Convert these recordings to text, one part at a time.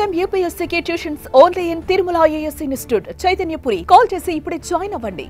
IIM UPSC tuitions only in Tirumala IAS Institute, Chaitanyapuri. Call chesi ipude join avvandi.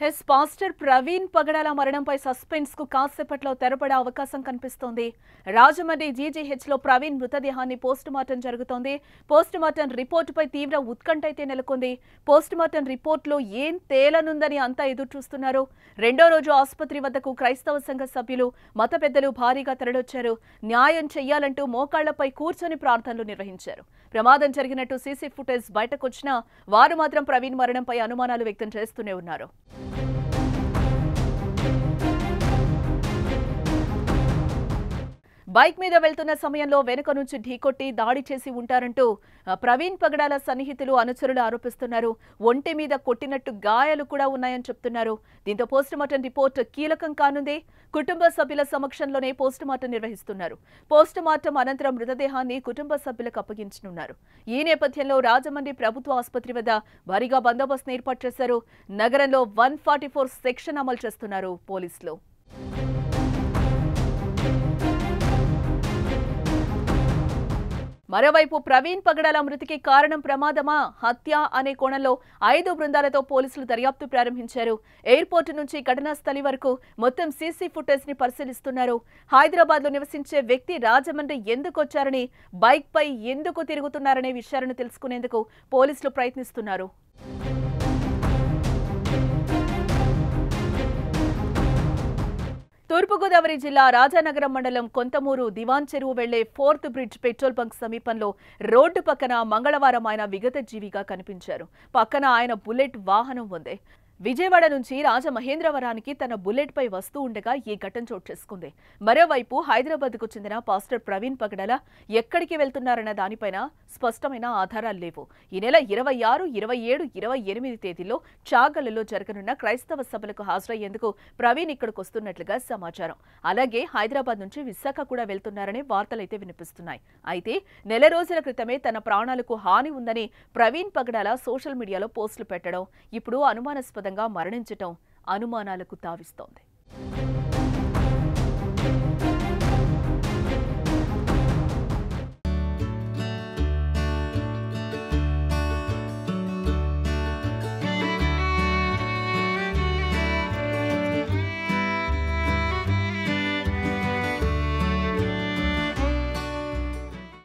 హెస్ pastor Praveen Pagadala మరణంపై suspense కు కాసేపట్లో తెరపడే అవకాశం కనిపిస్తోంది. రాజమండ్రి జీజీహెచ్ లో ప్రవీణ్ మృతదేహాన్ని పోస్టుమార్టం జరుగుతోంది. పోస్టుమార్టం రిపోర్టుపై తీవ్ర ఉత్కంఠ అయితే నెలకొంది. పోస్టుమార్టం రిపోర్టులో ఏం తేలనుందని అంతా ఎదురు చూస్తున్నారు. రెండో రోజు ఆసుపత్రి వద్దకు క్రైస్తవ సంఘ సభ్యులు, మత పెద్దలు భారీగా తరలొచ్చారు. న్యాయం చెయ్యాలంటూ మోకాళ్లపై కూర్చొని ప్రార్థనలు నిర్వహించారు. ప్రమాదం జరిగినట్టు సీసీ ఫుటేజ్ బయటకొచ్చినా వారు మాత్రం ప్రవీణ్ మరణంపై అనుమానాలు వ్యక్తం చేస్తూనే ఉన్నారు. బైక్ మీద వెళ్తున్న సమయంలో వెనుక నుంచి ఢీకొట్టి దాడి చేసి ఉంటారంటూ ప్రవీణ్ పగడాల సన్నిహితులు, అనుచరులు ఆరోపిస్తున్నారు. ఒంటి మీద కొట్టినట్టు గాయాలు కూడా ఉన్నాయని చెప్తున్నారు. దీంతో పోస్టుమార్టం రిపోర్ట్ కీలకం కానుంది. కుటుంబ సభ్యుల సమక్షంలోనే పోస్టుమార్టం నిర్వహిస్తున్నారు. పోస్టుమార్టం అనంతరం మృతదేహాన్ని కుటుంబ సభ్యులకు అప్పగించనున్నారు. ఈ నేపథ్యంలో రాజమండ్రి ప్రభుత్వ ఆసుపత్రి వద్ద భారీగా బందోబస్తును ఏర్పాటు చేశారు. నగరంలో 144 సెక్షన్ అమలు చేస్తున్నారు పోలీసులు. మరోవైపు ప్రవీణ్ పగడాల మృతికి కారణం ప్రమాదమా, హత్య అనే కోణంలో 5 బృందాలతో పోలీసులు దర్యాప్తు ప్రారంభించారు. ఎయిర్పోర్టు నుంచి ఘటనా స్థలి వరకు మొత్తం సీసీ ఫుటేజ్ ని పరిశీలిస్తున్నారు. హైదరాబాద్ లో నివసించే వ్యక్తి రాజమండ్రి ఎందుకు వచ్చారని, బైక్ పై ఎందుకు తిరుగుతున్నారనే విషయాలను తెలుసుకునేందుకు పోలీసులు ప్రయత్నిస్తున్నారు. తూర్పుగోదావరి జిల్లా రాజానగరం మండలం కొంతమూరు దివాన్ చెరువు వెళ్లే 4th బ్రిడ్జ్ పెట్రోల్ బంక్ సమీపంలో రోడ్డు పక్కన మంగళవారం ఆయన విగతజీవిగా కనిపించారు. పక్కన ఆయన బుల్లెట్ వాహనం ఉంది. విజయవాడ నుంచి రాజమహేంద్రవరానికి తన బుల్లెట్ పై వస్తూ ఉండగా ఈ ఘటన చోటు చేసుకుంది. మరోవైపు హైదరాబాద్ కు చెందిన పాస్టర్ ప్రవీణ్ పగడాల ఎక్కడికి వెళ్తున్నారన్న దానిపైన స్పష్టమైన ఆధారాలు లేవు. ఈ నెల 26, 27, 28 తేదీల్లో చాగలలో జరగనున్న క్రైస్తవ సభలకు హాజరయ్యేందుకు ప్రవీణ్ ఇక్కడికి వస్తున్నట్లుగా సమాచారం. అలాగే హైదరాబాద్ నుంచి విశాఖ కూడా వెళ్తున్నారనే వార్తలైతే వినిపిస్తున్నాయి. అయితే నెల రోజుల క్రితమే తన ప్రాణాలకు హాని ఉందని ప్రవీణ్ పగడాల సోషల్ మీడియాలో పోస్టులు పెట్టడం ఇప్పుడు అనుమానాస్పదంగా మరణించటం అనుమానాలకు తావిస్తోంది.